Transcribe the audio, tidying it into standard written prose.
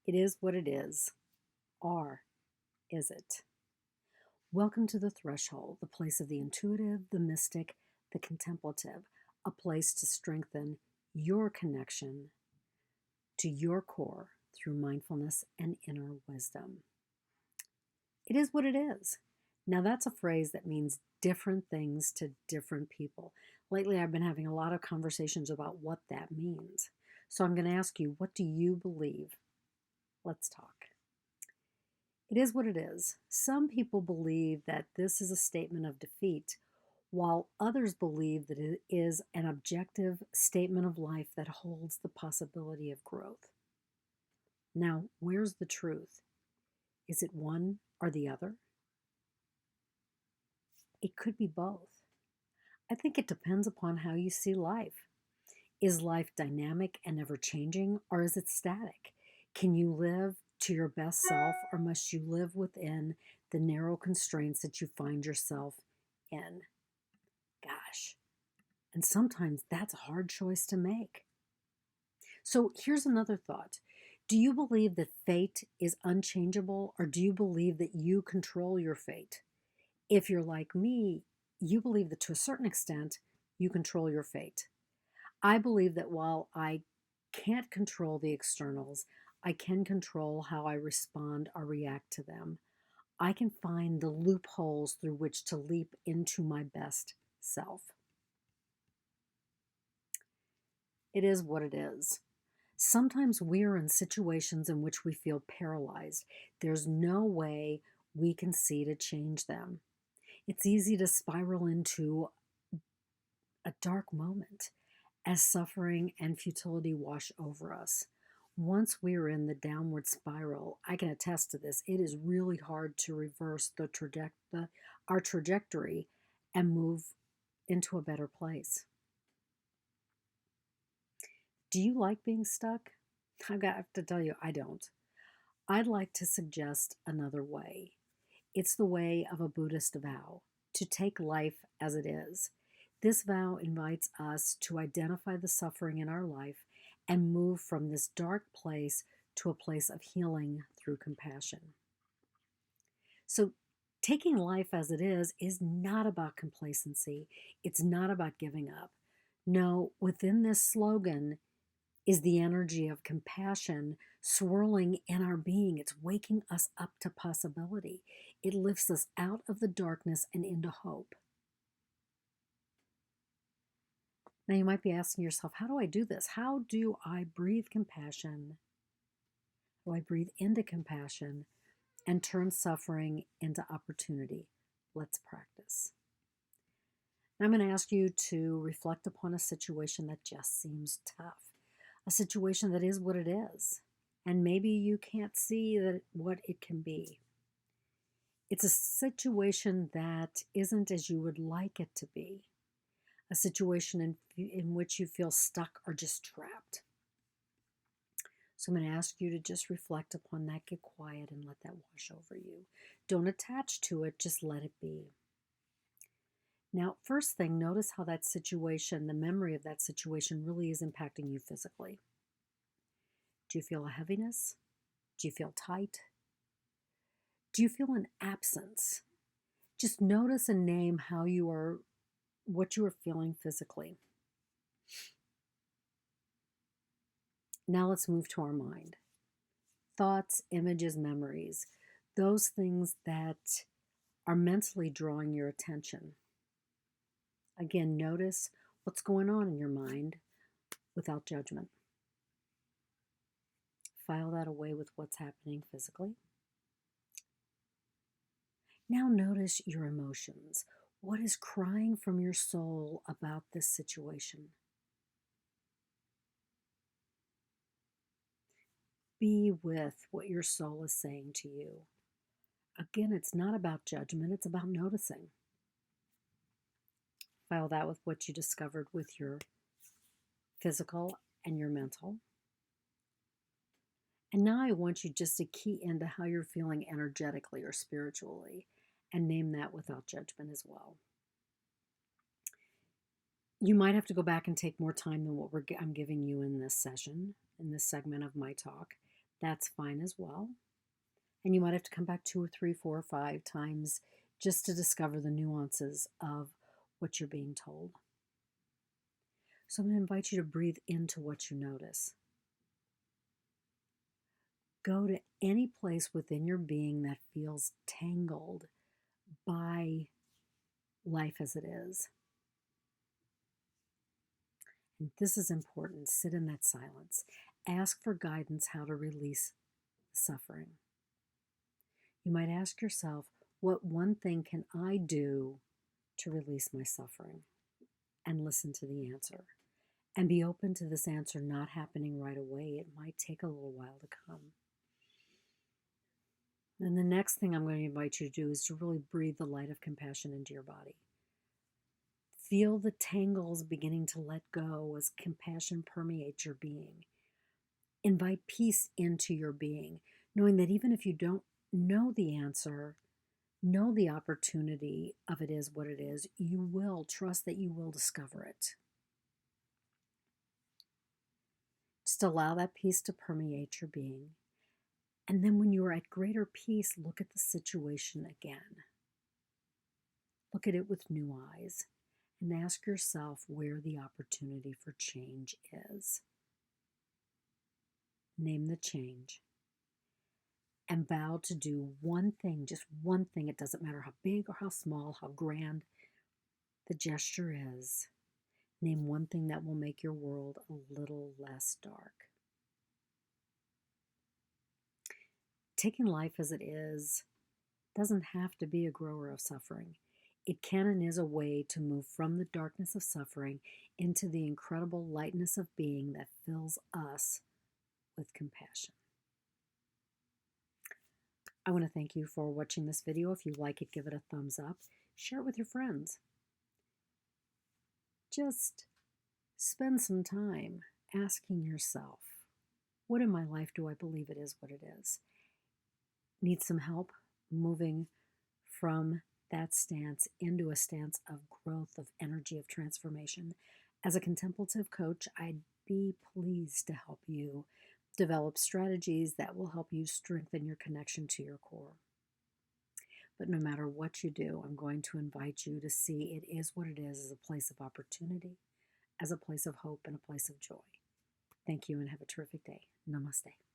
It is what it is. Or is it? Welcome to the threshold, the place of the intuitive, the mystic, the contemplative, a place to strengthen your connection to your core through mindfulness and inner wisdom. It is what it is. Now, that's a phrase that means different things to different people. Lately, I've been having a lot of conversations about what that means. So I'm going to ask you, what do you believe? Let's talk. It is what it is. Some people believe that this is a statement of defeat, while others believe that it is an objective statement of life that holds the possibility of growth. Now, where's the truth? Is it one or the other? It could be both. I think it depends upon how you see life. Is life dynamic and ever changing, or is it static? Can you live to your best self, or must you live within the narrow constraints that you find yourself in? Gosh. And sometimes that's a hard choice to make. So here's another thought. Do you believe that fate is unchangeable, or do you believe that you control your fate? If you're like me, you believe that to a certain extent, you control your fate. I believe that while I can't control the externals, I can control how I respond or react to them. I can find the loopholes through which to leap into my best self. It is what it is. Sometimes we're in situations in which we feel paralyzed. There's no way we can see to change them. It's easy to spiral into a dark moment as suffering and futility wash over us. Once we're in the downward spiral, I can attest to this. It is really hard to reverse our trajectory and move into a better place. Do you like being stuck? I've got to tell you, I don't. I'd like to suggest another way. It's the way of a Buddhist vow, to take life as it is. This vow invites us to identify the suffering in our life and move from this dark place to a place of healing through compassion. So, taking life as it is not about complacency. It's not about giving up. No, within this slogan is the energy of compassion swirling in our being. It's waking us up to possibility. It lifts us out of the darkness and into hope. Now, you might be asking yourself, how do I do this? How do I breathe compassion? How do I breathe into compassion and turn suffering into opportunity? Let's practice. Now, I'm going to ask you to reflect upon a situation that just seems tough, a situation that is what it is, and maybe you can't see what it can be. It's a situation that isn't as you would like it to be, a situation in which you feel stuck or just trapped. So I'm going to ask you to just reflect upon that, get quiet, and let that wash over you. Don't attach to it, just let it be. Now, first thing, notice how that situation, the memory of that situation, really is impacting you physically. Do you feel a heaviness? Do you feel tight? Do you feel an absence? Just notice and name what you are feeling physically. Now let's move to our mind. Thoughts, images, memories, those things that are mentally drawing your attention. Again, notice what's going on in your mind without judgment. File that away with what's happening physically. Now notice your emotions. What is crying from your soul about this situation? Be with what your soul is saying to you. Again, it's not about judgment, it's about noticing. File that with what you discovered with your physical and your mental. And now I want you just to key into how you're feeling energetically or spiritually and name that without judgment as well. You might have to go back and take more time than what I'm giving you in this session, in this segment of my talk. That's fine as well. And you might have to come back 2 or 3, 4 or 5 times just to discover the nuances of what you're being told. So I'm going to invite you to breathe into what you notice. Go to any place within your being that feels tangled by life as it is. And this is important. Sit in that silence. Ask for guidance how to release suffering. You might ask yourself, what one thing can I do to release my suffering? And listen to the answer. And be open to this answer not happening right away. It might take a little while to come. And the next thing I'm going to invite you to do is to really breathe the light of compassion into your body. Feel the tangles beginning to let go as compassion permeates your being. Invite peace into your being, knowing that even if you don't know the answer, know the opportunity of it is what it is, you will trust that you will discover it. Just allow that peace to permeate your being. And then when you are at greater peace, look at the situation again. Look at it with new eyes and ask yourself where the opportunity for change is. Name the change and vow to do one thing, just one thing. It doesn't matter how big or how small, how grand the gesture is. Name one thing that will make your world a little less dark. Taking life as it is doesn't have to be a grower of suffering. It can and is a way to move from the darkness of suffering into the incredible lightness of being that fills us with compassion. I want to thank you for watching this video. If you like it, give it a thumbs up. Share it with your friends. Just spend some time asking yourself, what in my life do I believe it is what it is? Need some help moving from that stance into a stance of growth, of energy, of transformation? As a contemplative coach, I'd be pleased to help you develop strategies that will help you strengthen your connection to your core. But no matter what you do, I'm going to invite you to see it is what it is as a place of opportunity, as a place of hope, and a place of joy. Thank you and have a terrific day. Namaste.